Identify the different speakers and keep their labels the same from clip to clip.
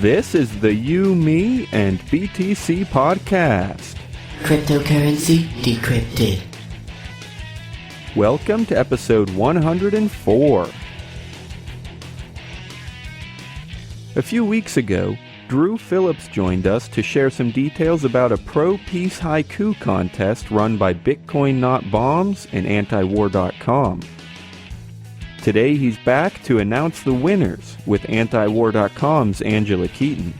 Speaker 1: This is the You, Me, and BTC podcast.
Speaker 2: Cryptocurrency decrypted.
Speaker 1: Welcome to episode 104. A few weeks ago, Drew Phillips joined us to share some details about a pro-peace haiku contest run by Bitcoin Not Bombs and antiwar.com. Today he's back to announce the winners with antiwar.com's Angela Keaton.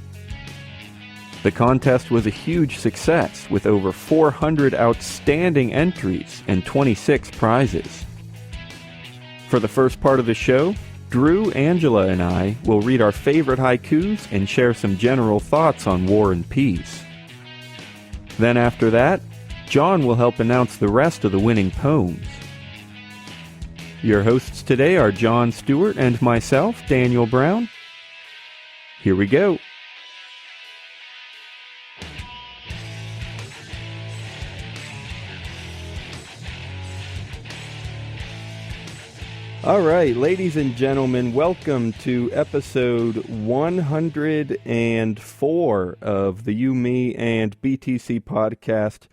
Speaker 1: The contest was a huge success with over 400 outstanding entries and 26 prizes. For the first part of the show, Drew, Angela, and I will read our favorite haikus and share some general thoughts on war and peace. Then after that, John will help announce the rest of the winning poems. Your hosts today are John Stuart and myself, Daniel Brown. Here we go. All right, ladies and gentlemen, welcome to episode 104 of the You, Me, and BTC podcast.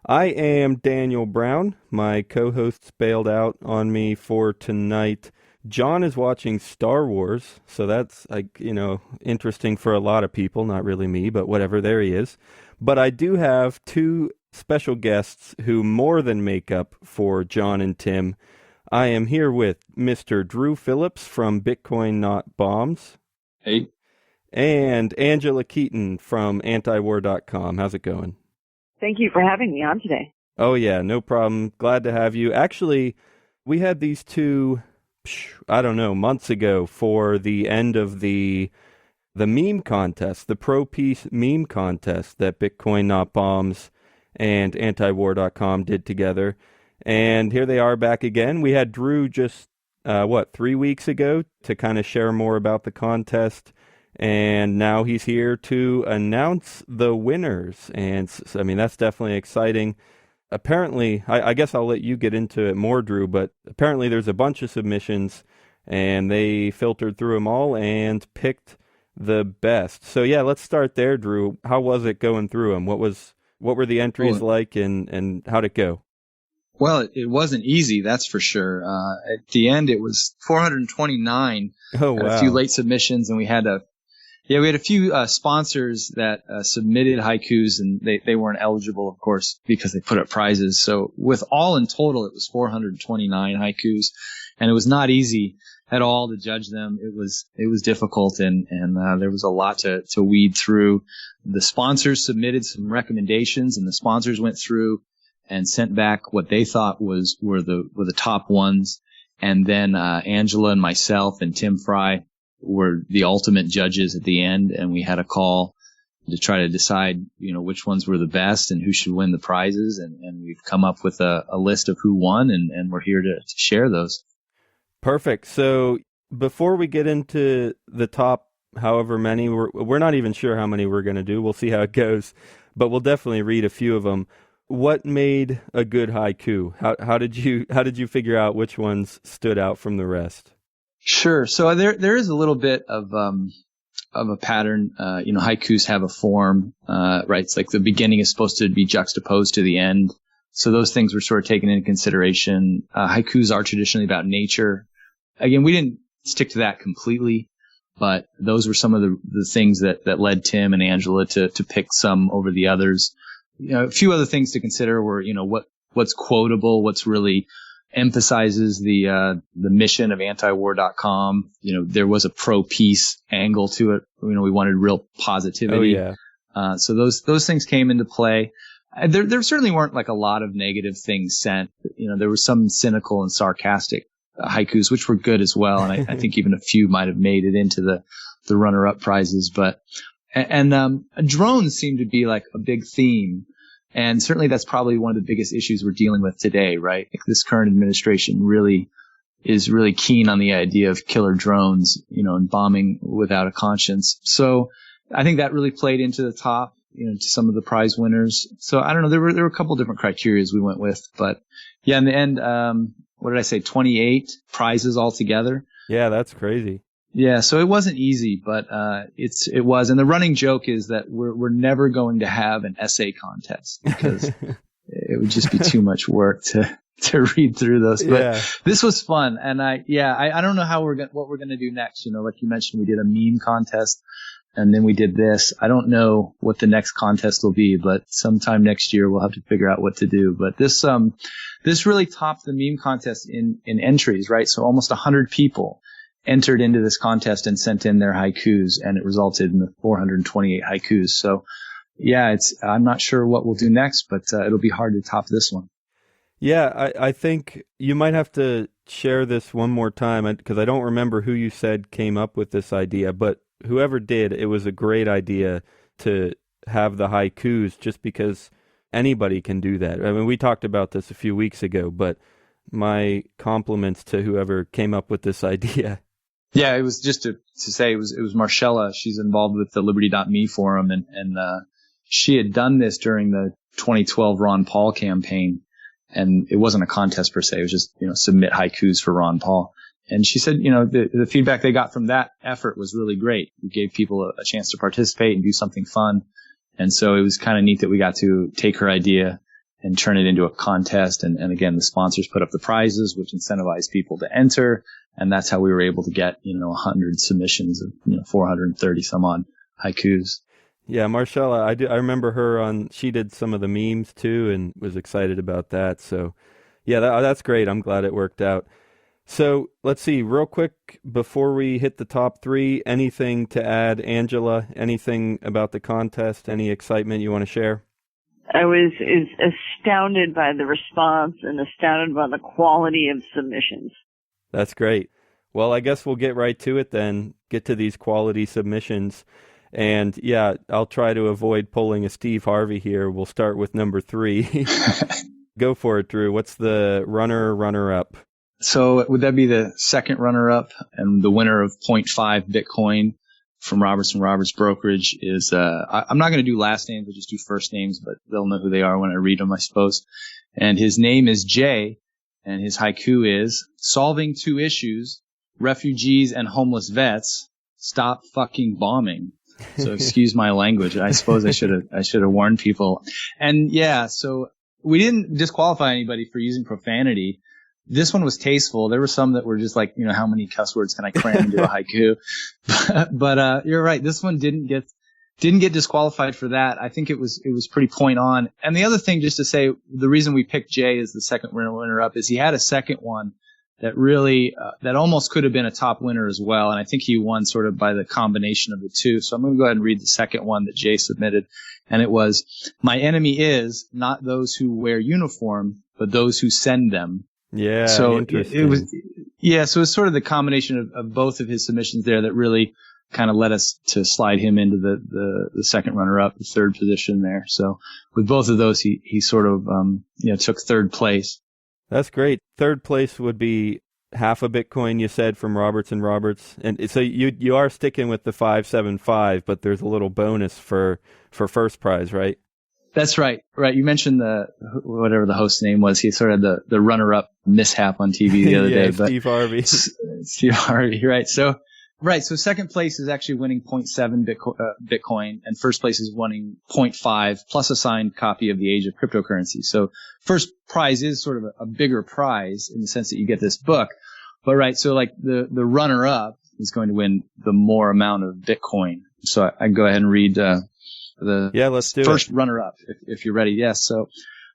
Speaker 1: I am Daniel Brown. My co-hosts bailed out on me for tonight. John is watching Star Wars, so that's, interesting for a lot of people. Not really me, but whatever, there he is. But I do have two special guests who more than make up for John and Tim. I am here with Mr. Drew Phillips from Bitcoin Not Bombs.
Speaker 3: Hey.
Speaker 1: And Angela Keaton from antiwar.com. How's it going?
Speaker 4: Thank you for having me on today.
Speaker 1: Oh, yeah, no problem. Glad to have you. Actually, we had these two, months ago for the end of the meme contest, the pro-peace meme contest that Bitcoin Not Bombs and antiwar.com did together. And here they are back again. We had Drew just, 3 weeks ago to kind of share more about the contest. And now he's here to announce the winners. And that's definitely exciting. Apparently, I guess I'll let you get into it more, Drew, but apparently there's a bunch of submissions and they filtered through them all and picked the best. So yeah, let's start there, Drew. How was it going through them? What were the entries like and how'd it go?
Speaker 3: Well, it wasn't easy, that's for sure. At the end, it was 429.
Speaker 1: Oh, wow.
Speaker 3: A few late submissions, and we had a few sponsors that submitted haikus, and they weren't eligible, of course, because they put up prizes. So with all in total, it was 429 haikus, and it was not easy at all to judge them. It was difficult, and there was a lot to weed through. The sponsors submitted some recommendations, and the sponsors went through and sent back what they thought were the top ones. And then Angela and myself and Tim Fry were the ultimate judges at the end, and we had a call to try to decide, which ones were the best and who should win the prizes. And we've come up with a list of who won, and we're here to share those.
Speaker 1: Perfect. So before we get into the top however many, we're not even sure how many we're going to do. We'll see how it goes, but we'll definitely read a few of them. What made a good haiku? How did you figure out which ones stood out from the rest?
Speaker 3: Sure. So there is a little bit of a pattern. Haikus have a form, right? It's like the beginning is supposed to be juxtaposed to the end. So those things were sort of taken into consideration. Haikus are traditionally about nature. Again, we didn't stick to that completely, but those were some of the things that led Tim and Angela to pick some over the others. A few other things to consider were, what's quotable, what's really emphasizes the mission of antiwar.com. There was a pro-peace angle to it. We wanted real positivity.
Speaker 1: Oh, yeah.
Speaker 3: So those things came into play. There certainly weren't like a lot of negative things sent. There were some cynical and sarcastic haikus, which were good as well. And I think even a few might have made it into the runner-up prizes, and drones seem to be like a big theme. And certainly that's probably one of the biggest issues we're dealing with today, right? This current administration is really keen on the idea of killer drones, and bombing without a conscience. So I think that really played into the top, to some of the prize winners. So I don't know, there were a couple different criteria we went with, but yeah, in the end, what did I say? 28 prizes altogether.
Speaker 1: Yeah, that's crazy.
Speaker 3: Yeah, so it wasn't easy, but it was. And the running joke is that we're never going to have an essay contest because it would just be too much work to read through those. But this was fun, and I don't know what we're gonna do next. Like you mentioned, we did a meme contest, and then we did this. I don't know what the next contest will be, but sometime next year we'll have to figure out what to do. But this really topped the meme contest in entries, right? So almost 100 people entered into this contest and sent in their haikus, and it resulted in the 428 haikus. So yeah, I'm not sure what we'll do next, but it'll be hard to top this one.
Speaker 1: Yeah, I think you might have to share this one more time because I don't remember who you said came up with this idea, but whoever did, it was a great idea to have the haikus just because anybody can do that. I mean, we talked about this a few weeks ago, but my compliments to whoever came up with this idea.
Speaker 3: Yeah, it was just to say it was Marcella. She's involved with the Liberty.me forum, and she had done this during the 2012 Ron Paul campaign, and it wasn't a contest per se. It was just submit haikus for Ron Paul. And she said the feedback they got from that effort was really great. We gave people a chance to participate and do something fun, and so it was kind of neat that we got to take her idea and turn it into a contest. And again, the sponsors put up the prizes, which incentivized people to enter. And that's how we were able to get, 100 submissions of, 430 some odd haikus.
Speaker 1: Yeah, Marcella, I remember her she did some of the memes too and was excited about that. So yeah, that's great. I'm glad it worked out. So let's see, real quick, before we hit the top 3, anything to add, Angela? Anything about the contest? Any excitement you want to share?
Speaker 4: I was astounded by the response and astounded by the quality of submissions.
Speaker 1: That's great. Well, I guess we'll get right to it then, get to these quality submissions. And yeah, I'll try to avoid pulling a Steve Harvey here. We'll start with number 3. Go for it, Drew. What's the runner-up?
Speaker 3: So would that be the second runner-up and the winner of 0.5 Bitcoin from Roberts & Roberts Brokerage is, I'm not going to do last names, I'll just do first names, but they'll know who they are when I read them, I suppose. And his name is Jay, and his haiku is, solving 2 issues, refugees and homeless vets, stop fucking bombing. So excuse my language. I suppose I should have warned people. And yeah, so we didn't disqualify anybody for using profanity. This one was tasteful. There were some that were just like, how many cuss words can I cram into a haiku? But you're right. This one didn't get disqualified for that. I think it was pretty point on. And the other thing, just to say, the reason we picked Jay as the second runner up is he had a second one that really, that almost could have been a top winner as well. And I think he won sort of by the combination of the two. So I'm going to go ahead and read the second one that Jay submitted. And it was, my enemy is not those who wear uniform, but those who send them.
Speaker 1: Yeah.
Speaker 3: So
Speaker 1: interesting.
Speaker 3: it was, yeah. So it's sort of the combination of both of his submissions there that really kind of led us to slide him into the second runner up, the third position there. So with both of those, he sort of, took third place.
Speaker 1: That's great. Third place would be half a Bitcoin, you said, from Roberts & Roberts. And so you are sticking with the 575, but there's a little bonus for first prize, right?
Speaker 3: That's right. Right. You mentioned whatever the host's name was. He sort of had the runner-up mishap on TV the other day. But
Speaker 1: Steve Harvey.
Speaker 3: Steve Harvey, right. So second place is actually winning 0.7 Bitcoin, and first place is winning 0.5 plus a signed copy of The Age of Cryptocurrency. So first prize is sort of a bigger prize in the sense that you get this book. But right, so like the runner-up is going to win the more amount of Bitcoin. So I can go ahead and read
Speaker 1: let's do
Speaker 3: first
Speaker 1: it.
Speaker 3: runner-up if you're ready. Yes. So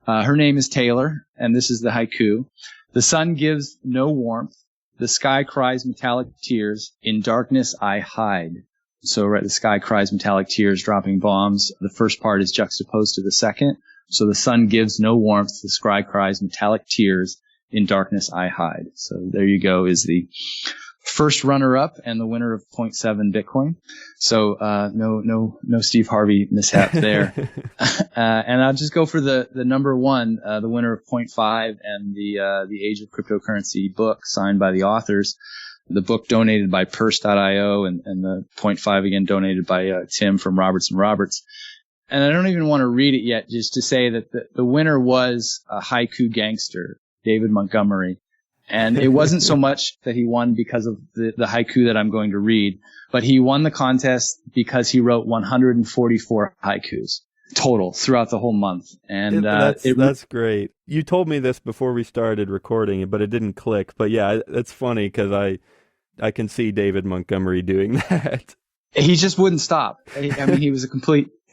Speaker 3: her name is Taylor, and this is the haiku. The sun gives no warmth. The sky cries metallic tears. In darkness I hide. So right, the sky cries metallic tears, dropping bombs. The first part is juxtaposed to the second. So the sun gives no warmth. The sky cries metallic tears. In darkness I hide. So there you go, is the first runner-up and the winner of 0.7 Bitcoin. So no Steve Harvey mishap there. And I'll just go for the number one, the winner of 0.5 and the Age of Cryptocurrency book signed by the authors. The book donated by Purse.io and the 0.5 again donated by Tim from Roberts & Roberts. And I don't even want to read it yet, just to say that the winner was a haiku gangster, David Montgomery. And it wasn't so much that he won because of the haiku that I'm going to read, but he won the contest because he wrote 144 haikus total throughout the whole month. And
Speaker 1: that's great. You told me this before we started recording it, but it didn't click. But yeah, it's funny because I can see David Montgomery doing that.
Speaker 3: He just wouldn't stop. I mean, he was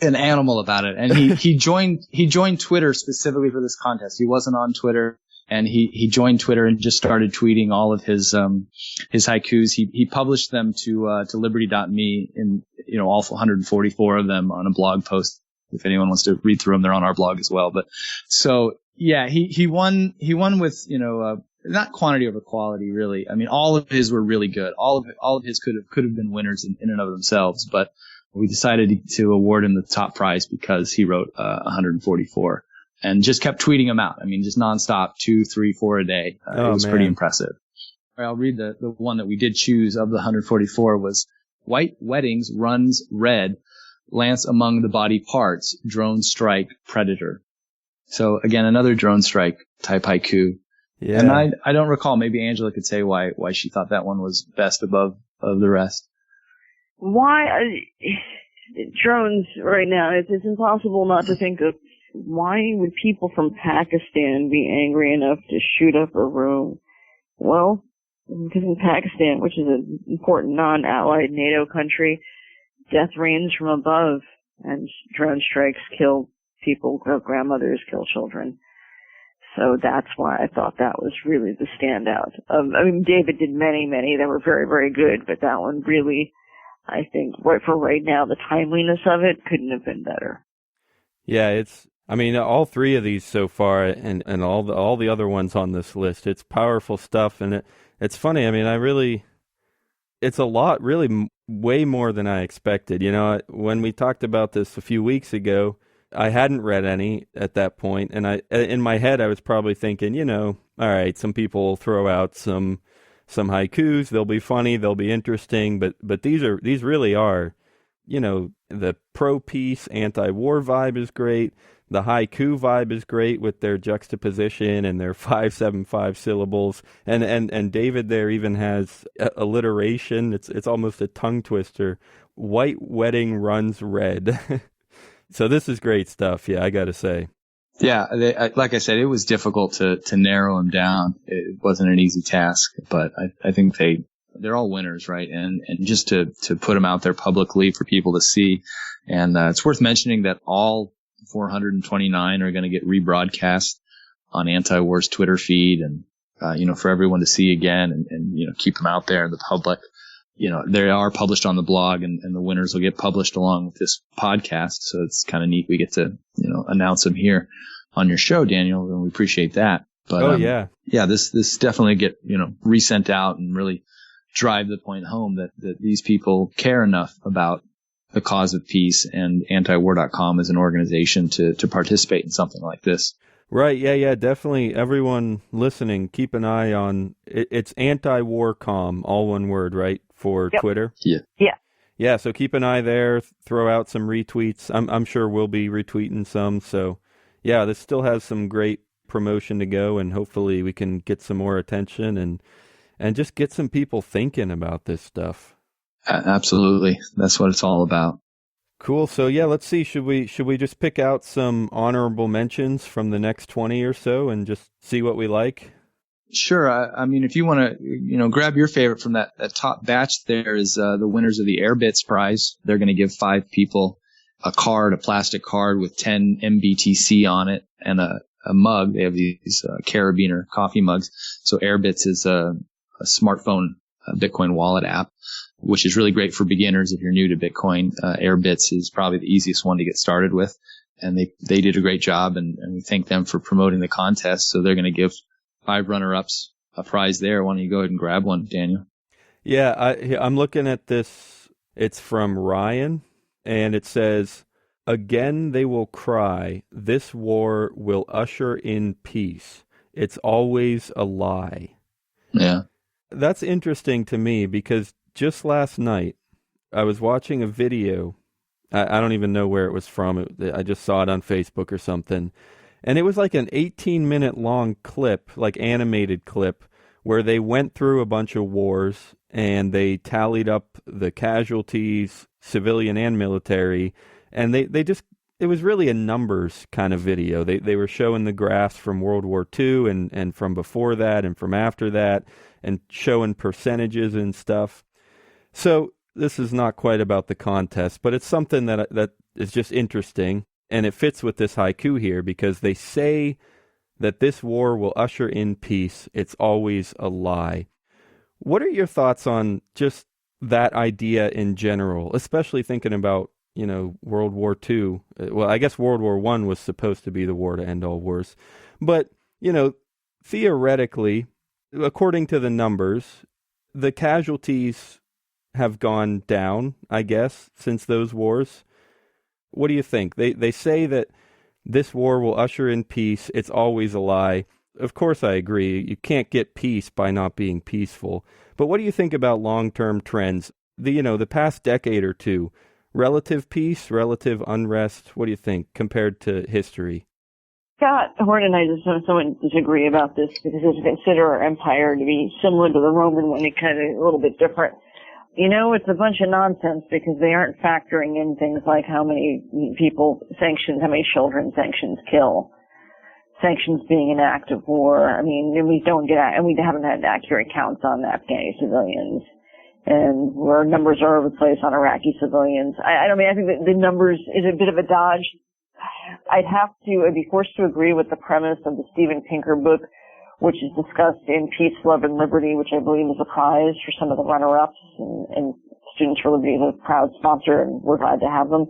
Speaker 3: an animal about it. And he joined Twitter specifically for this contest. He wasn't on Twitter, and he joined Twitter and just started tweeting all of his haikus. He published them to liberty.me in, all 144 of them on a blog post. If anyone wants to read through them, they're on our blog as well. But so yeah, he won with, not quantity over quality, really. I mean, all of his were really good. All of his could have been winners in and of themselves, but we decided to award him the top prize because he wrote 144 and just kept tweeting them out. I mean, just nonstop, 2, 3, 4 a day. It was pretty impressive. All right, I'll read the one that we did choose of the 144 was White Weddings Runs Red, Lance Among the Body Parts, Drone Strike Predator. So again, another drone strike type haiku. Yeah. And I don't recall, maybe Angela could say why she thought that one was best above of the rest.
Speaker 4: Why drones right now? It's impossible not to think of why would people from Pakistan be angry enough to shoot up a room? Well, because in Pakistan, which is an important non-allied NATO country, death rains from above, and drone strikes kill people, grandmothers kill children. So that's why I thought that was really the standout. I mean, David did many that were very, very good, but that one really, I think, for right now, the timeliness of it couldn't have been better. Yeah,
Speaker 1: all three of these so far, and all the other ones on this list, it's powerful stuff, and it's funny. I mean, it's a lot, really, way more than I expected. When we talked about this a few weeks ago, I hadn't read any at that point, and in my head I was probably thinking, all right, some people will throw out some haikus, they'll be funny, they'll be interesting, but these really are, the pro-peace, anti-war vibe is great, the haiku vibe is great with their juxtaposition and their 575 syllables, and David there even has alliteration. It's almost a tongue twister. White Wedding Runs Red. So this is great stuff. Yeah, I got to say.
Speaker 3: Yeah, like I said, it was difficult to narrow them down. It wasn't an easy task, but I think they're all winners, right? And just to put them out there publicly for people to see. And it's worth mentioning that all 429 are going to get rebroadcast on Anti-War's Twitter feed, and for everyone to see again, and keep them out there in the public. They are published on the blog, and the winners will get published along with this podcast. So it's kind of neat. We get to, announce them here on your show, Daniel, and we appreciate that. But, this definitely get, resent out and really drive the point home that these people care enough about the cause of peace and antiwar.com as an organization to participate in something like this.
Speaker 1: Right. Yeah, definitely. Everyone listening, keep an eye on it's anti-war.com, all one word, right? For
Speaker 4: Yep.
Speaker 1: Twitter.
Speaker 3: Yeah.
Speaker 1: Yeah. So keep an eye there. Throw out some retweets. I'm sure we'll be retweeting some. So yeah, this still has some great promotion to go, and hopefully we can get some more attention and just get some people thinking about this stuff.
Speaker 3: Absolutely. That's what it's all about.
Speaker 1: Cool. So yeah, let's see. Should we just pick out some honorable mentions from the next 20 or so and just see what we like?
Speaker 3: Sure. I mean, if you want to, grab your favorite from that top batch, there is the winners of the Airbits prize. They're going to give 5 people a plastic card with 10 MBTC on it, and a mug. They have these carabiner coffee mugs. So Airbits is a smartphone Bitcoin wallet app, which is really great for beginners if you're new to Bitcoin. Airbits is probably the easiest one to get started with, and they did a great job, and we thank them for promoting the contest. So they're going to give 5 runner-ups a prize there. Why don't you go ahead and grab one, Daniel?
Speaker 1: Yeah, I'm looking at this. It's from Ryan, and it says, "Again they will cry, this war will usher in peace. It's always a lie."
Speaker 3: Yeah.
Speaker 1: That's interesting to me because just last night I was watching a video. I don't even know where it was from. I just saw it on Facebook or something. And it was like an 18-minute long clip, like animated clip, where they went through a bunch of wars and they tallied up the casualties, civilian and military, and they just, it was really a numbers kind of video. They were showing the graphs from World War II and from before that and from after that, and showing percentages and stuff. So this is not quite about the contest, but it's something that is just interesting, and it fits with this haiku here because they say that this war will usher in peace. It's always a lie. What are your thoughts on just that idea in general, especially thinking about, World War II? Well, I guess World War I was supposed to be the war to end all wars. But, theoretically, according to the numbers, the casualties have gone down, I guess, since those wars. What do you think? They say that this war will usher in peace. It's always a lie. Of course, I agree. You can't get peace by not being peaceful. But what do you think about long-term trends? The past decade or two, relative peace, relative unrest. What do you think compared to history?
Speaker 4: Scott Horn and I just somewhat disagree about this because we consider our empire to be similar to the Roman one, it kind of a little bit different. It's a bunch of nonsense because they aren't factoring in things like how many people sanctions, how many children sanctions kill. Sanctions being an act of war. I mean, we haven't had accurate counts on Afghani civilians. And our numbers are over the place on Iraqi civilians. I think that the numbers is a bit of a dodge. I'd be forced to agree with the premise of the Steven Pinker book, which is discussed in Peace, Love, and Liberty, which I believe is a prize for some of the runner-ups, and Students for Liberty is a proud sponsor, and we're glad to have them.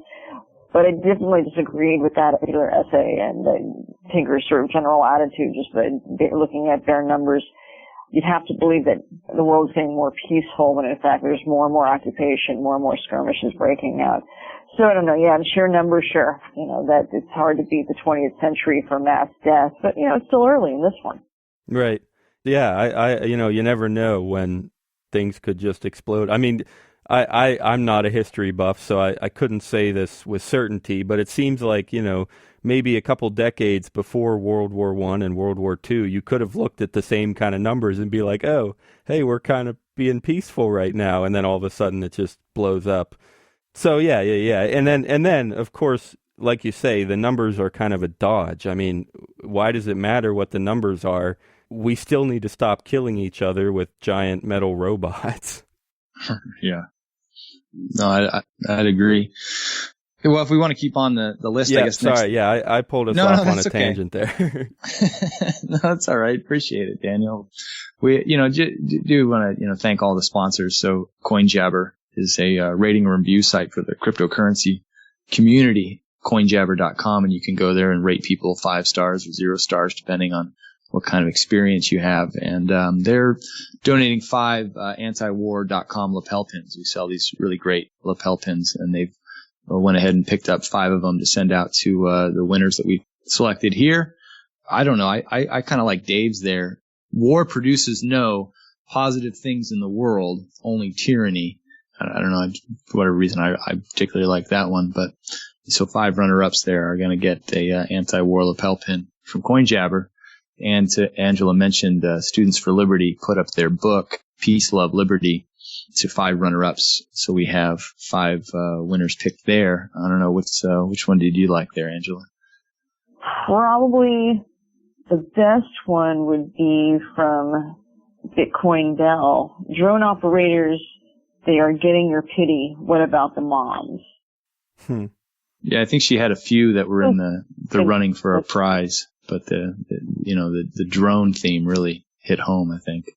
Speaker 4: But I definitely disagreed with that particular essay and Pinker's sort of general attitude, just by looking at their numbers. You'd have to believe that the world's getting more peaceful when in fact there's more and more occupation, more and more skirmishes breaking out. So I don't know, yeah, sheer numbers, sure. That it's hard to beat the 20th century for mass death, but it's still early in this one.
Speaker 1: Right. Yeah, I you never know when things could just explode. I mean, I'm not a history buff, so I couldn't say this with certainty, but it seems like, maybe a couple decades before World War I and World War II, you could have looked at the same kind of numbers and be like, oh, hey, we're kind of being peaceful right now, and then all of a sudden it just blows up. So yeah. And then, of course, like you say, the numbers are kind of a dodge. I mean, why does it matter what the numbers are? We still need to stop killing each other with giant metal robots.
Speaker 3: Yeah. No, I'd agree. Well, if we want to keep on the list,
Speaker 1: yeah,
Speaker 3: I guess.
Speaker 1: Sorry, I pulled us off on a tangent there.
Speaker 3: No, that's all right. Appreciate it, Daniel. We, do want to, thank all the sponsors. So CoinJabber is a rating and review site for the cryptocurrency community, coinjabber.com, and you can go there and rate people 5 stars or 0 stars depending on what kind of experience you have. And they're donating 5 antiwar.com lapel pins. We sell these really great lapel pins, and they've went ahead and picked up 5 of them to send out to the winners that we selected here. I don't know. I kind of like Dave's there. War produces no positive things in the world, only tyranny. I don't know. For whatever reason, I particularly like that one. But so 5 runner-ups there are going to get a anti-war lapel pin from CoinJabber. And to Angela mentioned, Students for Liberty put up their book, Peace, Love, Liberty, to 5 runner-ups. So we have 5 winners picked there. I don't know which one did you like there, Angela?
Speaker 4: Probably the best one would be from Bitcoin Dell. Drone operators, they are getting your pity. What about the moms?
Speaker 3: Yeah, I think she had a few that were in the running for a prize, but the drone theme really hit home, I think.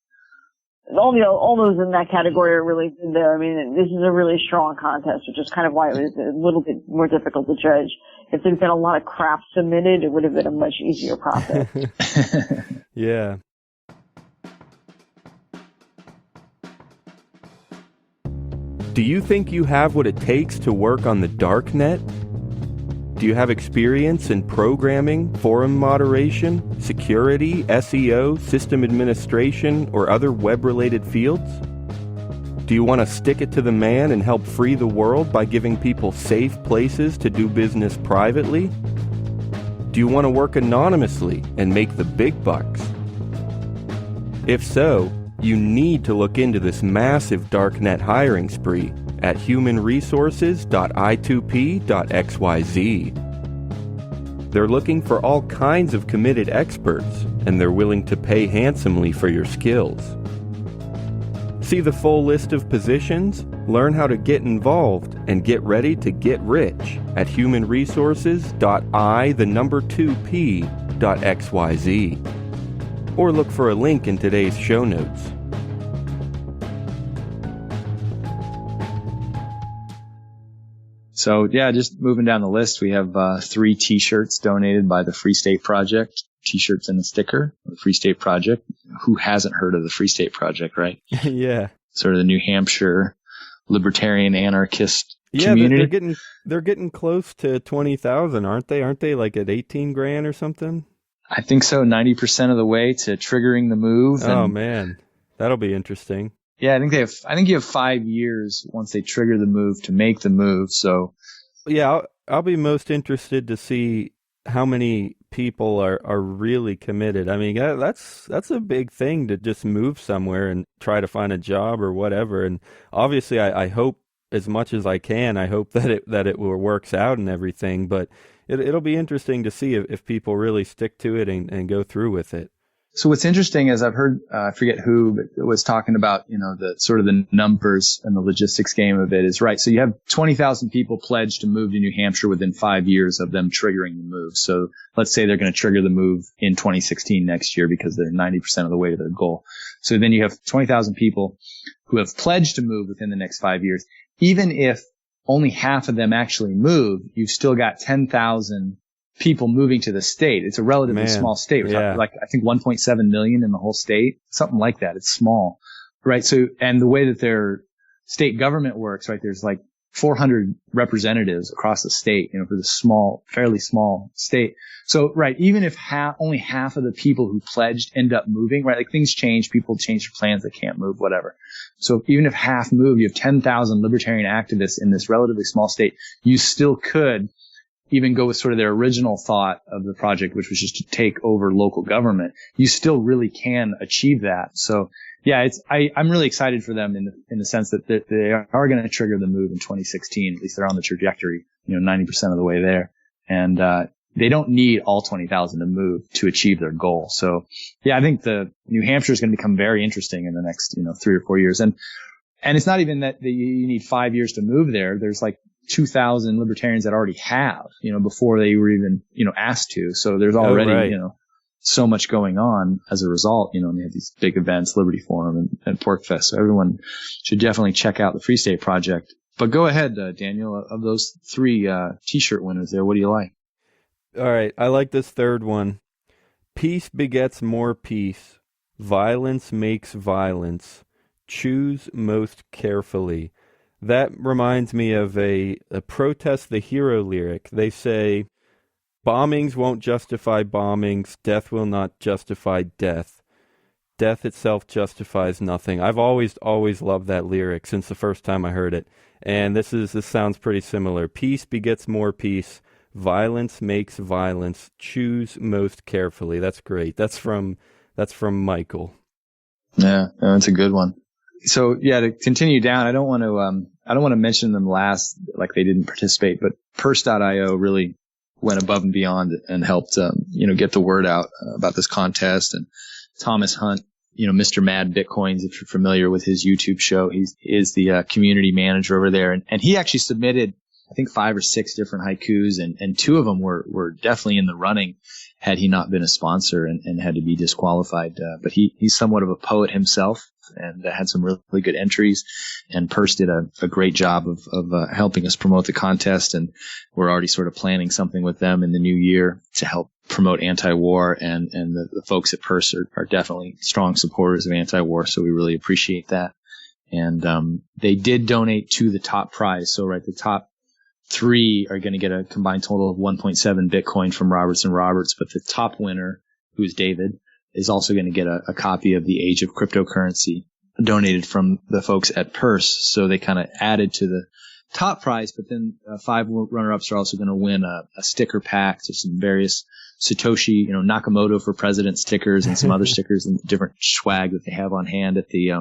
Speaker 4: All those in that category are really good there. I mean, this is a really strong contest, which is kind of why it was a little bit more difficult to judge. If there'd been a lot of crap submitted, it would have been a much easier process.
Speaker 1: Yeah. Do you think you have what it takes to work on the dark net? Do you have experience in programming, forum moderation, security, SEO, system administration, or other web-related fields? Do you want to stick it to the man and help free the world by giving people safe places to do business privately? Do you want to work anonymously and make the big bucks? If so, you need to look into this massive darknet hiring spree at humanresources.i2p.xyz. They're looking for all kinds of committed experts, and they're willing to pay handsomely for your skills. See the full list of positions, learn how to get involved, and get ready to get rich at humanresources.i2p.xyz. Or look for a link in today's show notes.
Speaker 3: So yeah, just moving down the list, we have 3 T-shirts donated by the Free State Project. T-shirts and a sticker. The Free State Project. Who hasn't heard of the Free State Project, right?
Speaker 1: Yeah.
Speaker 3: Sort of the New Hampshire libertarian anarchist community.
Speaker 1: Yeah, they're getting close to 20,000, aren't they? Aren't they like at 18 grand or something?
Speaker 3: I think so. 90% of the way to triggering the move.
Speaker 1: Oh man, that'll be interesting.
Speaker 3: Yeah, I think you have 5 years once they trigger the move to make the move. So,
Speaker 1: yeah, I'll be most interested to see how many people are really committed. I mean, that's a big thing to just move somewhere and try to find a job or whatever. And obviously, I hope as much as I can. I hope that it works out and everything. But it'll be interesting to see if people really stick to it and go through with it.
Speaker 3: So what's interesting is I've heard, I forget who, but it was talking about, the sort of the numbers and the logistics game of it is right. So you have 20,000 people pledged to move to New Hampshire within 5 years of them triggering the move. So let's say they're going to trigger the move in 2016 next year because they're 90% of the way to their goal. So then you have 20,000 people who have pledged to move within the next 5 years. Even if only half of them actually move, you've still got 10,000 people moving to the state. It's a relatively small state. We're talking like, I think 1.7 million in the whole state, something like that. It's small, right? So, and the way that their state government works, right? There's like 400 representatives across the state, for the fairly small state. So, right, even if only half of the people who pledged end up moving, right? Like things change, people change their plans, they can't move, whatever. So even if half move, you have 10,000 libertarian activists in this relatively small state. You still could even go with sort of their original thought of the project, which was just to take over local government. You still really can achieve that. So yeah, I'm really excited for them in the sense that they are going to trigger the move in 2016. At least they're on the trajectory, 90% of the way there. And, they don't need all 20,000 to move to achieve their goal. So yeah, I think the New Hampshire is going to become very interesting in the next, 3 or 4 years. And it's not even that you need 5 years to move there. There's like 2,000 libertarians that already have, before they were even, asked to. So there's already, so much going on as a result. They have these big events, Liberty Forum and Pork Fest. So everyone should definitely check out the Free State Project. But go ahead, Daniel, of those 3 T-shirt winners there, what do you like?
Speaker 1: All right, I like this third one. Peace begets more peace. Violence makes violence. Choose most carefully. That reminds me of a Protest the Hero lyric. They say, bombings won't justify bombings. Death will not justify death. Death itself justifies nothing. I've always loved that lyric since the first time I heard it. And this sounds pretty similar. Peace begets more peace. Violence makes violence. Choose most carefully. That's great. That's from Michael.
Speaker 3: Yeah, that's a good one. So yeah, to continue down, I don't want to mention them last, like they didn't participate, but Purse.io really went above and beyond and helped, get the word out about this contest. And Thomas Hunt, Mr. Mad Bitcoins, if you're familiar with his YouTube show, he is the community manager over there. And he actually submitted, I think 5 or 6 different haikus, and 2 of them were definitely in the running had he not been a sponsor and had to be disqualified. But he's somewhat of a poet himself and had some really good entries. And Purse did a great job of helping us promote the contest. And we're already sort of planning something with them in the new year to help promote anti-war. And the folks at Purse are definitely strong supporters of anti-war. So we really appreciate that. And they did donate to the top prize. So right, the top 3 are going to get a combined total of 1.7 Bitcoin from Roberts & Roberts, but the top winner, who is David, is also going to get a copy of The Age of Cryptocurrency donated from the folks at Purse. So they kind of added to the top prize, but then 5 runner-ups are also going to win a sticker pack to some various Satoshi, Nakamoto for president stickers and some other stickers and different swag that they have on hand at the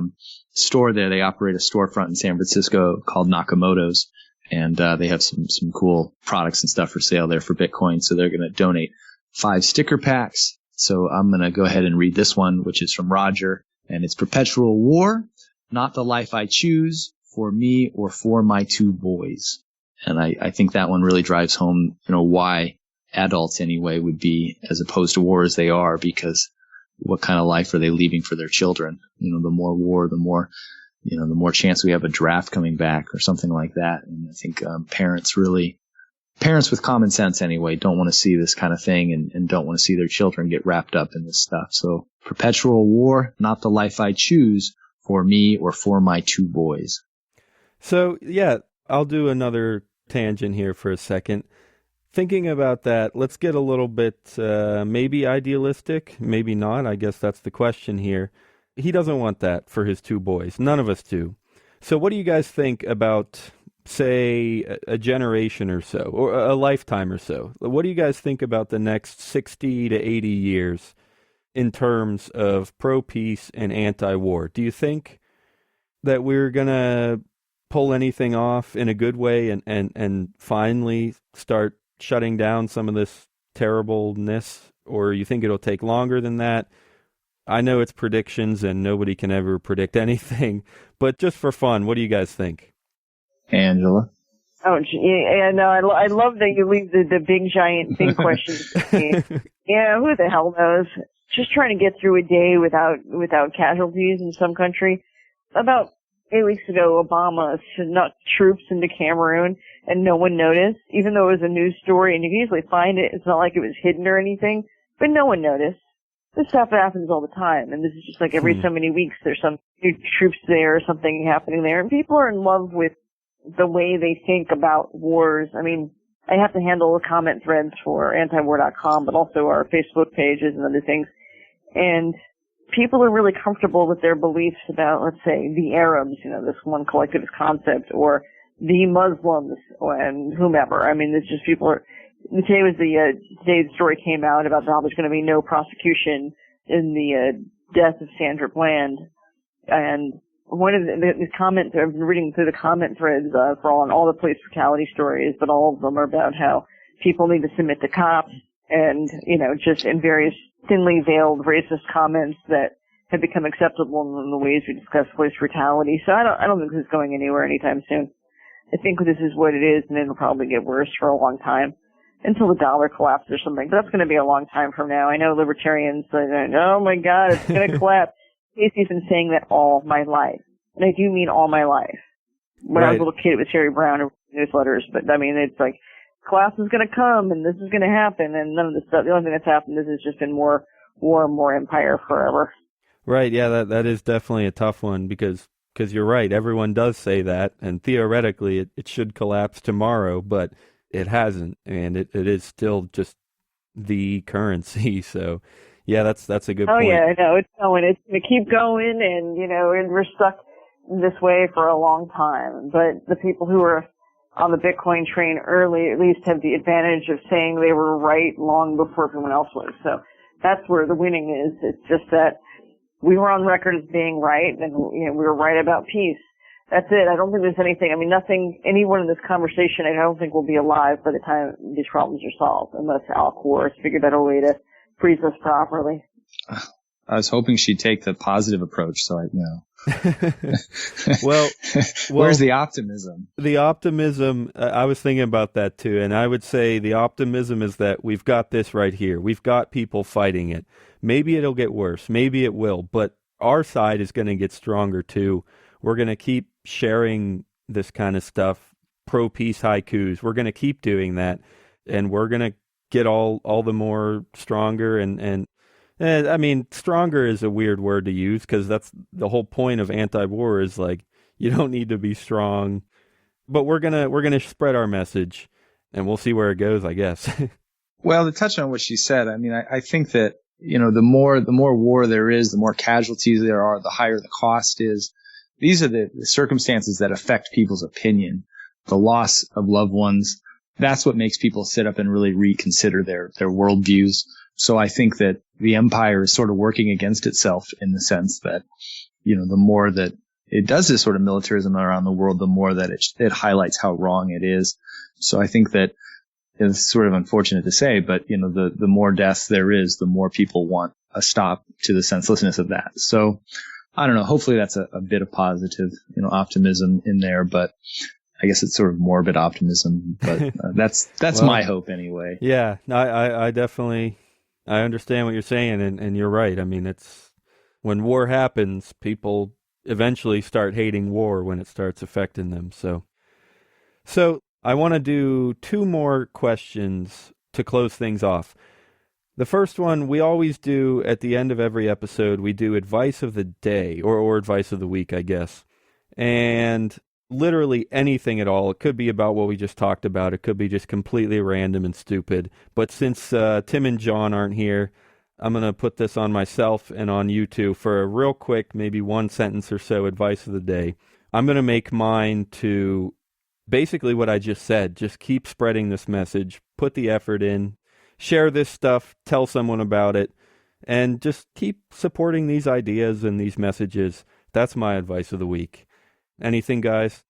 Speaker 3: store there. They operate a storefront in San Francisco called Nakamoto's, and they have some cool products and stuff for sale there for Bitcoin. So they're going to donate 5 sticker packs. So I'm going to go ahead and read this one, which is from Roger, and it's Perpetual War, Not the Life I Choose, for me or for my 2 boys. And I think that one really drives home, why adults anyway would be as opposed to war as they are, because what kind of life are they leaving for their children? The more war, the more chance we have a draft coming back or something like that. And I think parents with common sense anyway don't want to see this kind of thing and don't want to see their children get wrapped up in this stuff. So Perpetual War, Not the Life I Choose, for me or for my 2 boys.
Speaker 1: So yeah, I'll do another tangent here for a second. Thinking about that, let's get a little bit maybe idealistic, maybe not. I guess that's the question here. He doesn't want that for his 2 boys. None of us do. So what do you guys think about, say, a generation or so, or a lifetime or so? What do you guys think about the next 60 to 80 years in terms of pro-peace and anti-war? Do you think that we're going to pull anything off in a good way and finally start shutting down some of this terribleness, or you think it'll take longer than that? I know it's predictions and nobody can ever predict anything, but just for fun, what do you guys think?
Speaker 3: Angela?
Speaker 4: Oh, yeah, no, I love that you leave the big, giant, big questions. Yeah, who the hell knows? Just trying to get through a day without casualties in some country. About 8 weeks ago, Obama snuck troops into Cameroon, and no one noticed, even though it was a news story, and you can easily find it. It's not like it was hidden or anything, but no one noticed. This stuff happens all the time, and this is just like every so many weeks there's some new troops there or something happening there, and people are in love with the way they think about wars. I mean, I have to handle the comment threads for antiwar.com, but also our Facebook pages and other things, and people are really comfortable with their beliefs about, let's say, the Arabs, this one collectivist concept, or the Muslims and whomever. I mean, it's just people are. Today the story came out about how there's going to be no prosecution in the death of Sandra Bland, and one of the comments, I've been reading through the comment threads for all the police brutality stories, but all of them are about how people need to submit to cops, and just in various thinly veiled racist comments that have become acceptable in the ways we discuss police brutality. So I don't think this is going anywhere anytime soon. I think this is what it is, and it'll probably get worse for a long time until the dollar collapses or something. But that's going to be a long time from now. I know libertarians say, "Oh my God, it's going to collapse." Casey's been saying that all my life, and I do mean all my life. When I was a little kid, it was Harry Brown or newsletters, but I mean, it's like collapse is going to come, and this is going to happen, and none of this stuff. The only thing that's happened is it's just been more war, more empire forever. Right.
Speaker 1: Yeah, that is definitely a tough one because you're right. Everyone does say that, and theoretically it should collapse tomorrow, but it hasn't, and it is still just the currency. So, yeah, that's a good point.
Speaker 4: Oh yeah, I know it's going. It's going to keep going, and and we're stuck this way for a long time. But the people who are on the Bitcoin train early at least have the advantage of saying they were right long before everyone else was. So that's where the winning is. It's just that we were on record as being right, and we were right about peace. That's it. I don't think there's anything. I mean, anyone in this conversation, I don't think will be alive by the time these problems are solved, unless Al Gore has figured out a way to freeze us properly.
Speaker 3: I was hoping she'd take the positive approach, so well, where's the optimism?
Speaker 1: The optimism, I was thinking about that too, and I would say the optimism is that we've got this right here. We've got people fighting it. Maybe it'll get worse. Maybe it will, but our side is going to get stronger too. We're going to keep sharing this kind of stuff, pro-peace haikus. We're going to keep doing that, and we're going to get all the more stronger. And I mean, stronger is a weird word to use because that's the whole point of anti-war is like you don't need to be strong, but we're gonna spread our message, and we'll see where it goes, I guess.
Speaker 3: Well, to touch on what she said, I mean, I think that the more war there is, the more casualties there are, the higher the cost is. These are the circumstances that affect people's opinion. The loss of loved ones, that's what makes people sit up and really reconsider their worldviews. So I think that the empire is sort of working against itself in the sense that, the more that it does this sort of militarism around the world, the more that it highlights how wrong it is. So I think that it's sort of unfortunate to say, but, the more deaths there is, the more people want a stop to the senselessness of that. So I don't know. Hopefully that's a bit of positive, optimism in there, but I guess it's sort of morbid optimism, but that's well, my hope anyway.
Speaker 1: Yeah, I definitely, I understand what you're saying, and you're right. I mean, it's when war happens, people eventually start hating war when it starts affecting them. So I want to do 2 more questions to close things off. The first one, we always do at the end of every episode, we do advice of the day, or advice of the week, I guess. And literally anything at all. It could be about what we just talked about. It could be just completely random and stupid. But since Tim and John aren't here, I'm going to put this on myself and on you two for a real quick, maybe 1 sentence or so advice of the day. I'm going to make mine to basically what I just said. Just keep spreading this message. Put the effort in. Share this stuff. Tell someone about it. And just keep supporting these ideas and these messages. That's my advice of the week. Anything, guys?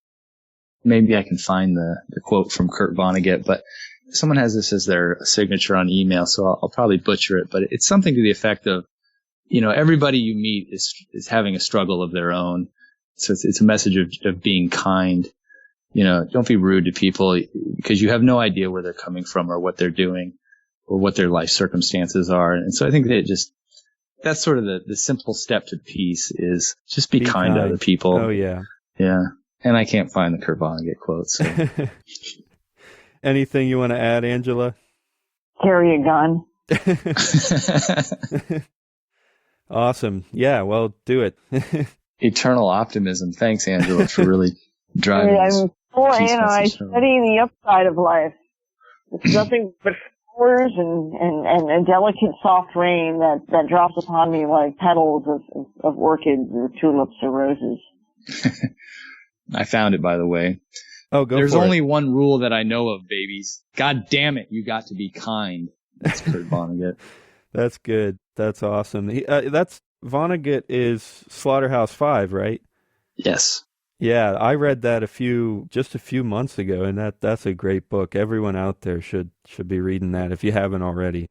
Speaker 3: Maybe I can find the quote from Kurt Vonnegut, but someone has this as their signature on email, so I'll probably butcher it, but it's something to the effect of, everybody you meet is having a struggle of their own. So it's a message of being kind. Don't be rude to people because you have no idea where they're coming from or what they're doing or what their life circumstances are. And so I think that that's sort of the simple step to peace is just be kind to other people.
Speaker 1: Oh, yeah.
Speaker 3: Yeah. And I can't find the Kurt Vonnegut quote. So.
Speaker 1: Anything you want to add, Angela?
Speaker 4: Carry a gun.
Speaker 1: Awesome. Yeah, well, do it.
Speaker 3: Eternal optimism. Thanks, Angela, for really driving this.
Speaker 4: I study the upside of life. It's nothing but flowers and a delicate soft rain that drops upon me like petals of orchids or tulips or roses.
Speaker 3: I found it, by the way.
Speaker 1: Oh, go
Speaker 3: There's
Speaker 1: for
Speaker 3: only
Speaker 1: it.
Speaker 3: one rule that I know of, babies. God damn it, you got to be kind. That's Kurt Vonnegut.
Speaker 1: That's good. That's awesome. That's Vonnegut is Slaughterhouse-Five, right?
Speaker 3: Yes.
Speaker 1: Yeah, I read that just a few months ago, and that's a great book. Everyone out there should be reading that if you haven't already.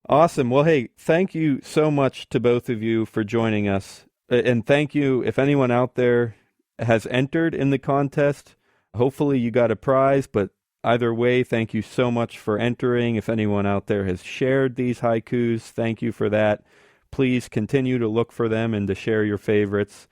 Speaker 1: Awesome. Well, hey, thank you so much to both of you for joining us. And thank you, if anyone out there has entered in the contest, hopefully you got a prize, but either way, thank you so much for entering. If anyone out there has shared these haikus, thank you for that. Please continue to look for them and to share your favorites.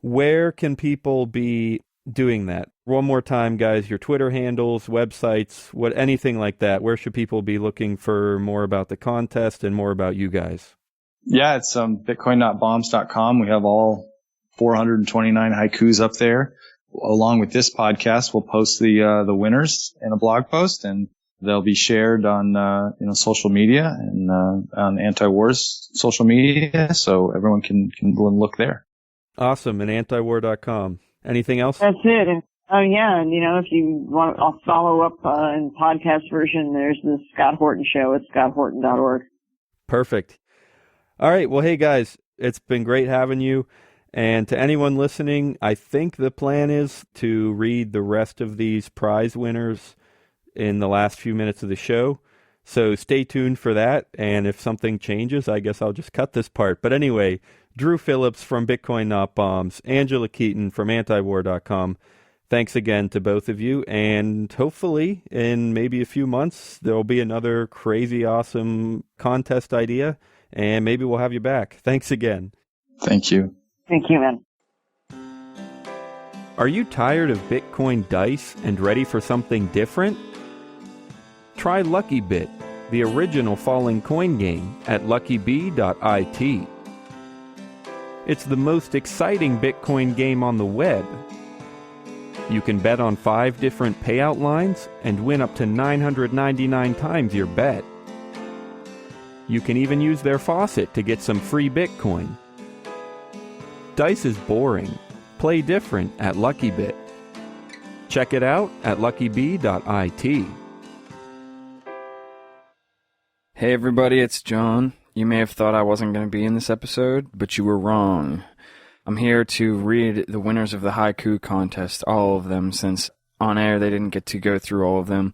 Speaker 1: Where can people be doing that? One more time, guys, your Twitter handles, websites, anything like that. Where should people be looking for more about the contest and more about you guys?
Speaker 3: Yeah, it's bitcoin.bombs.com. We have all 429 haikus up there. Along with this podcast, we'll post the winners in a blog post, and they'll be shared on social media and on Anti-War's social media, so everyone can look there.
Speaker 1: Awesome, and antiwar.com. Anything else?
Speaker 4: That's it. And if you want to follow up in podcast version, there's the Scott Horton Show at scotthorton.org.
Speaker 1: Perfect. All right. Well, hey, guys, it's been great having you. And to anyone listening, I think the plan is to read the rest of these prize winners in the last few minutes of the show. So stay tuned for that. And if something changes, I guess I'll just cut this part. But anyway, Drew Phillips from Bitcoin Not Bombs, Angela Keaton from antiwar.com. Thanks again to both of you. And hopefully in maybe a few months, there'll be another crazy awesome contest idea. And maybe we'll have you back. Thanks again.
Speaker 3: Thank you.
Speaker 4: Thank you, man.
Speaker 1: Are you tired of Bitcoin dice and ready for something different? Try LuckyBit, the original falling coin game at luckybit. It's the most exciting Bitcoin game on the web. You can bet on 5 different payout lines and win up to 999 times your bet. You can even use their faucet to get some free Bitcoin. Dice is boring. Play different at LuckyBit. Check it out at luckybee.it.
Speaker 5: Hey everybody, it's John. You may have thought I wasn't going to be in this episode, but you were wrong. I'm here to read the winners of the haiku contest, all of them, since on air they didn't get to go through all of them.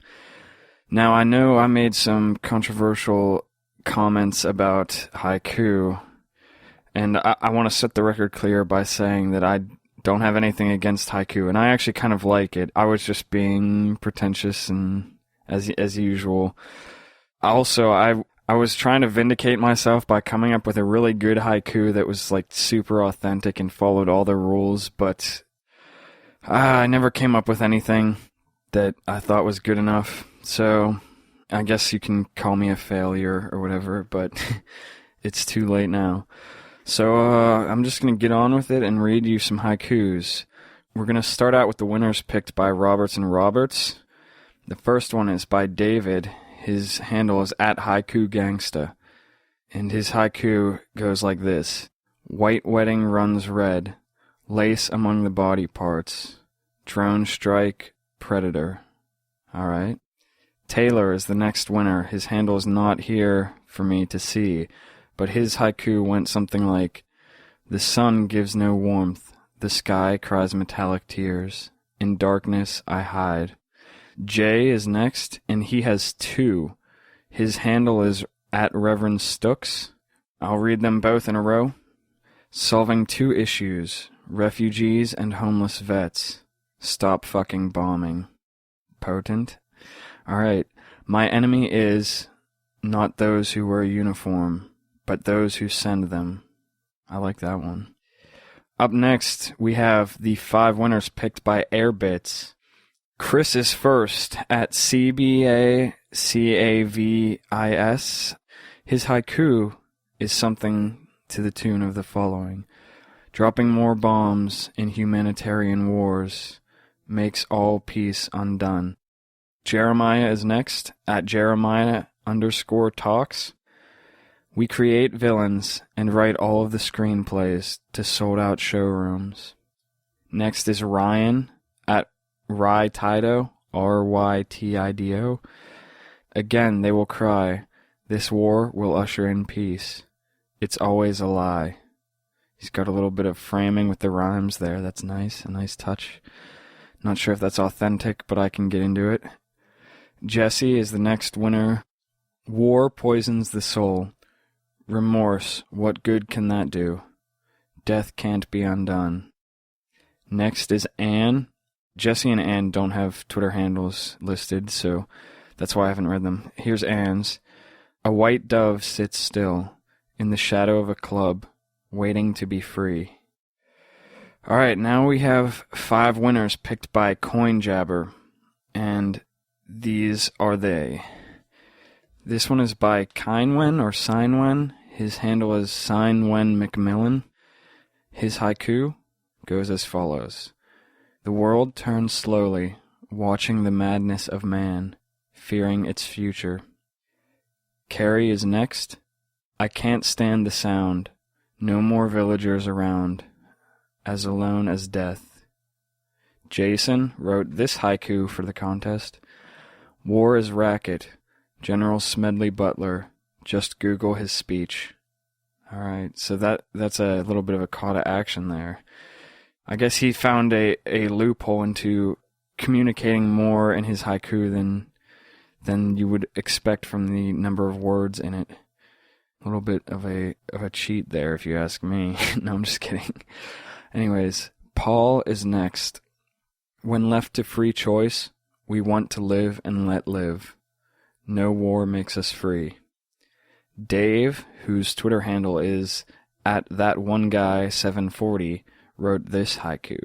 Speaker 5: Now, I know I made some controversial comments about haiku, and I want to set the record clear by saying that I don't have anything against haiku, and I actually kind of like it. I was just being pretentious and as usual. Also, I was trying to vindicate myself by coming up with a really good haiku that was like super authentic and followed all the rules, but I never came up with anything that I thought was good enough. So I guess you can call me a failure or whatever, but it's too late now. So I'm just going to get on with it and read you some haikus. We're going to start out with the winners picked by Roberts and Roberts. The first one is by David. His handle is @HaikuGangsta, and his haiku goes like this. White wedding runs red, lace among the body parts, drone strike, predator. Alright. Taylor is the next winner. His handle is not here for me to see, but his haiku went something like, the sun gives no warmth, the sky cries metallic tears, in darkness I hide. Jay is next, and he has 2. His handle is @Reverend Stooks. I'll read them both in a row. Solving 2 issues, refugees and homeless vets. Stop fucking bombing. Potent. Alright, my enemy is not those who wear a uniform, but those who send them. I like that one. Up next, we have the 5 winners picked by Airbits. Chris is first @CBACAVIS. His haiku is something to the tune of the following. Dropping more bombs in humanitarian wars makes all peace undone. Jeremiah is next @Jeremiah_talks. We create villains and write all of the screenplays to sold out showrooms. Next is Ryan @RyTido, RYTIDO. Again, they will cry. This war will usher in peace. It's always a lie. He's got a little bit of framing with the rhymes there. That's nice. A nice touch. Not sure if that's authentic, but I can get into it. Jesse is the next winner. War poisons the soul. Remorse, what good can that do? Death can't be undone. Next is Anne. Jesse and Anne don't have Twitter handles listed, so that's why I haven't read them. Here's Anne's. A white dove sits still in the shadow of a club, waiting to be free. Alright, now we have 5 winners picked by CoinJabber, and these are they. This one is by Kinwen or Signwen. His handle is Signwen McMillan. His haiku goes as follows. The world turns slowly, watching the madness of man, fearing its future. Carrie is next. I can't stand the sound. No more villagers around, as alone as death. Jason wrote this haiku for the contest. War is racket. General Smedley Butler. Just Google his speech. Alright, so that's a little bit of a call to action there. I guess he found a loophole into communicating more in his haiku than you would expect from the number of words in it. A little bit of a cheat there, if you ask me. No, I'm just kidding. Anyways, Paul is next. When left to free choice, we want to live and let live. No war makes us free. Dave, whose Twitter handle is @ThatOneGuy740, wrote this haiku.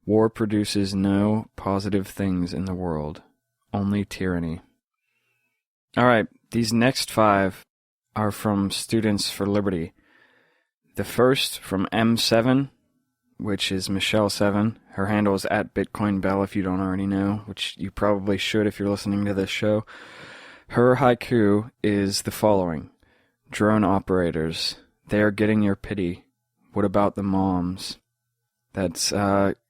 Speaker 5: War produces no positive things in the world, only tyranny. Alright, these next 5 are from Students for Liberty. The first from M7, which is Michelle7. Her handle is @BitcoinBell if you don't already know, which you probably should if you're listening to this show. Her haiku is the following. Drone operators, they are getting your pity. What about the moms? That's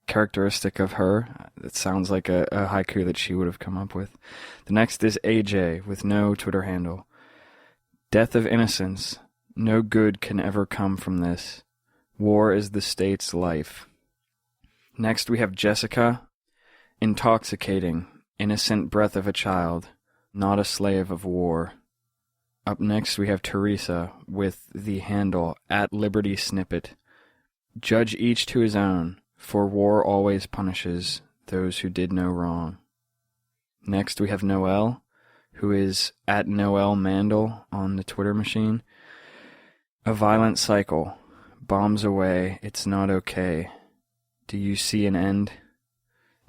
Speaker 5: characteristic of her. It sounds like a haiku that she would have come up with. The next is AJ with no Twitter handle. Death of innocence. No good can ever come from this. War is the state's life. Next we have Jessica. Intoxicating. Innocent breath of a child. Not a slave of war. Up next we have Teresa with the handle @LibertySnippet. Judge each to his own, for war always punishes those who did no wrong. Next we have Noelle, who is @NoelleMandel on the Twitter machine. A violent cycle. Bombs away. It's not okay. Do you see an end?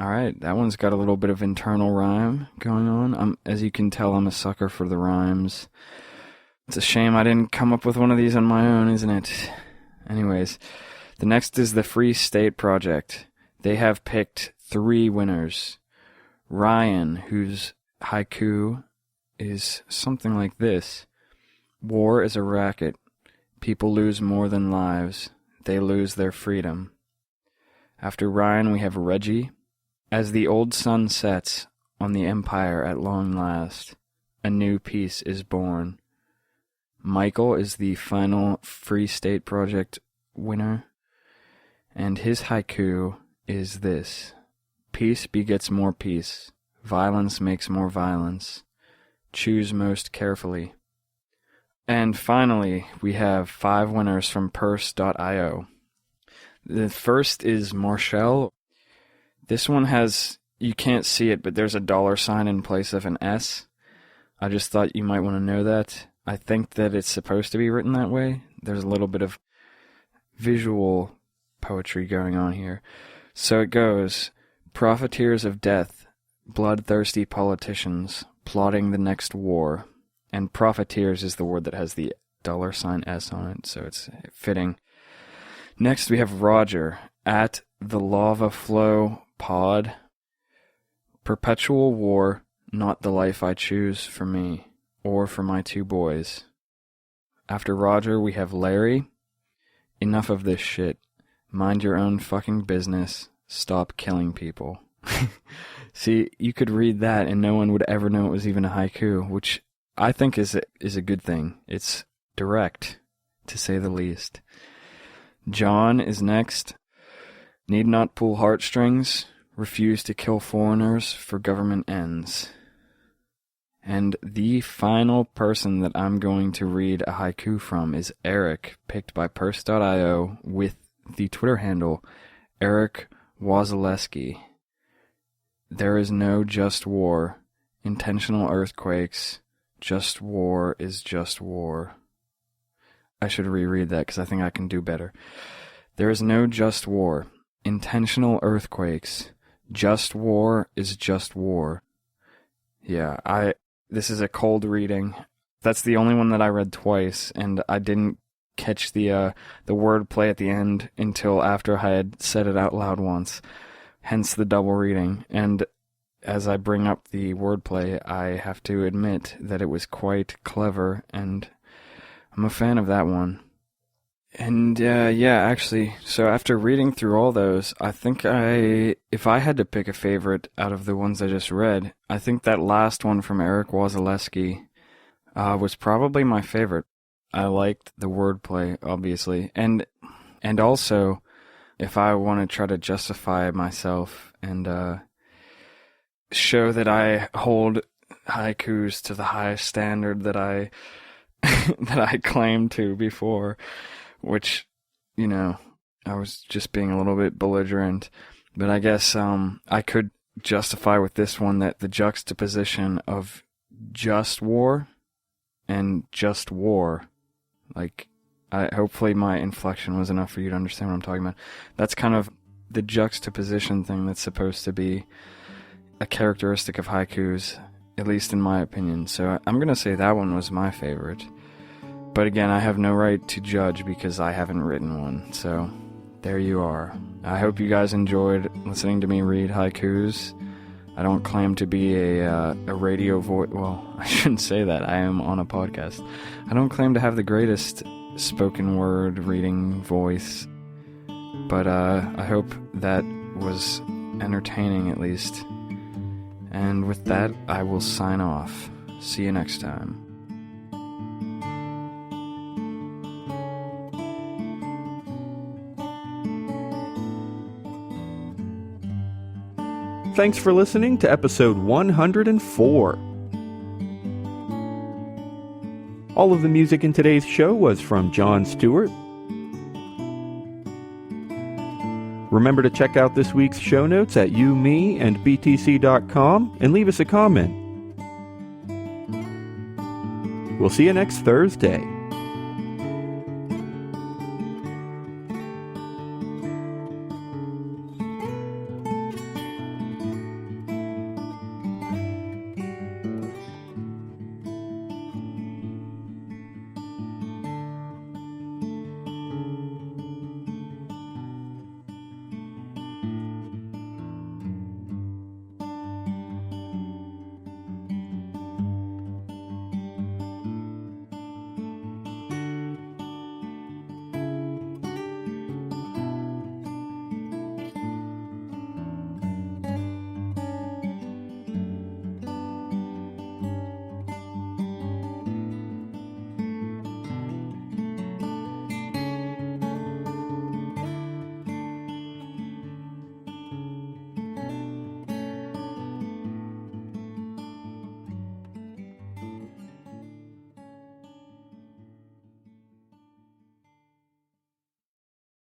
Speaker 5: Alright, that one's got a little bit of internal rhyme going on. As you can tell, I'm a sucker for the rhymes. It's a shame I didn't come up with one of these on my own, isn't it? Anyways, the next is the Free State Project. They have picked 3 winners. Ryan, whose haiku is something like this. War is a racket. People lose more than lives. They lose their freedom. After Ryan, we have Reggie. As the old sun sets on the empire at long last, a new peace is born. Michael is the final Free State Project winner, and his haiku is this. Peace begets more peace. Violence makes more violence. Choose most carefully. And finally, we have 5 winners from purse.io. The first is Marshall. This one has, you can't see it, but there's a $sign in place of an S. I just thought you might want to know that. I think that it's supposed to be written that way. There's a little bit of visual poetry going on here. So it goes, profiteers of death, bloodthirsty politicians, plotting the next war. And profiteers is the word that has the $sign S on it, so it's fitting. Next we have Roger, @TheLavaFlowPod. Perpetual war, not the life I choose for me, or for my 2 boys. After Roger, we have Larry. Enough of this shit. Mind your own fucking business. Stop killing people. See, you could read that and no one would ever know it was even a haiku, which I think is a good thing. It's direct, to say the least. John is next. Need not pull heartstrings. Refuse to kill foreigners for government ends. And the final person that I'm going to read a haiku from is Eric, picked by purse.io with the Twitter handle Eric Wazaleski. There is no just war. Intentional earthquakes. Just war is just war. I should reread that because I think I can do better. There is no just war. Intentional earthquakes. Just war is just war. Yeah, this is a cold reading. That's the only one that I read twice, and I didn't catch the wordplay at the end until after I had said it out loud once. Hence the double reading. And as I bring up the wordplay, I have to admit that it was quite clever, and I'm a fan of that one. And actually, so after reading through all those, I think if I had to pick a favorite out of the ones I just read, I think that last one from Eric Wazaleski was probably my favorite. I liked the wordplay, obviously, and also, if I want to try to justify myself and show that I hold haikus to the highest standard that I that I claimed to before, which, I was just being a little bit belligerent. But I guess I could justify with this one that the juxtaposition of just war and just war, hopefully my inflection was enough for you to understand what I'm talking about. That's kind of the juxtaposition thing that's supposed to be a characteristic of haikus, at least in my opinion. So I'm going to say that one was my favorite. But again, I have no right to judge because I haven't written one. So there you are. I hope you guys enjoyed listening to me read haikus. I don't claim to be a radio voice. Well, I shouldn't say that. I am on a podcast. I don't claim to have the greatest spoken word reading voice. But I hope that was entertaining at least. And with that, I will sign off. See you next time.
Speaker 1: Thanks for listening to episode 104. All of the music in today's show was from Jon Stuart. Remember to check out this week's show notes at youmeandbtc.com and leave us a comment. We'll see you next Thursday.